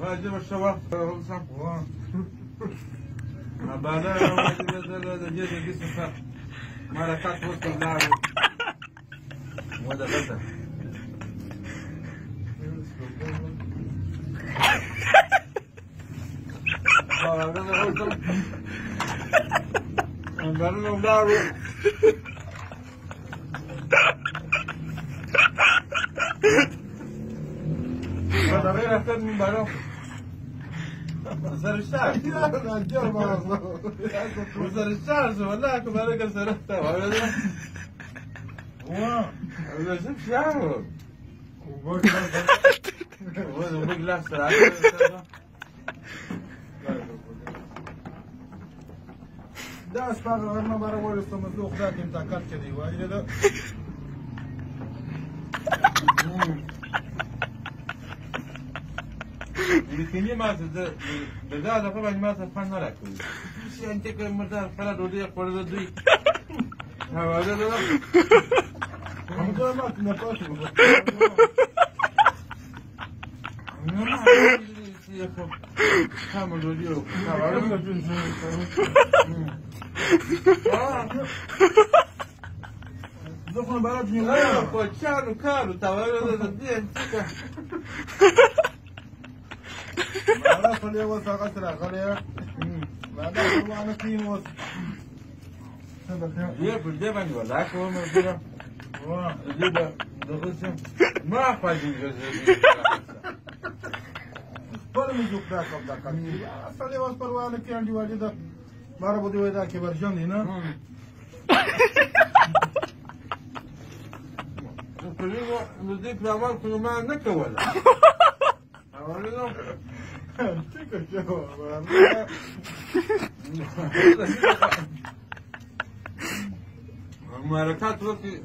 غاجب الشباب خلصم ما بعدها جيت الجسم ما ركعت وسط اللعب وده غدا هذا غير أحسن من برا صار الشعر وصار الشعر والله كبارك سرقته ولا شوف شعره وبقى صراحة ده اسباب غيرنا برا ولا استمزوق ذاك انت كات كذي واجد ده بكني ما تد بدأ طبعا ما تفهم ولا كل شيء أنت كم مرة فلا دودي أقول دوي هذا ده هم ده ما كنا قاسم كم دودي دخلنا بلد من لا كوتشانو كارو تاويل ده دي أنتك ما خليه وسع قصر خليه ما ده هو أنا كين وسع يقول ده بني ولا كم مرة ده دخلت ما فاجئ جزء بل من جوك ذاك ذاك أصلي واسبر وأنا كي عندي واجد ما ربودي وذاك كبر جني نا كلنا نديك الأمر كل ما نكولا أولنا تيجي شو المعركات وفي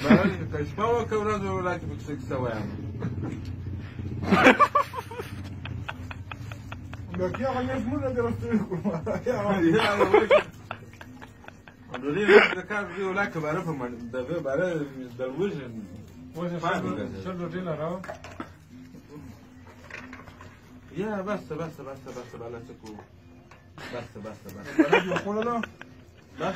بعد كشفوا كورازوا ولا تبكسك سوام لك يا غنيش من درستيكم الدليل هذا كان في ولاك بعرفه من ده بعرف درويش شلو دينا راو يا بس بلا تكو بس بلد يقول له بس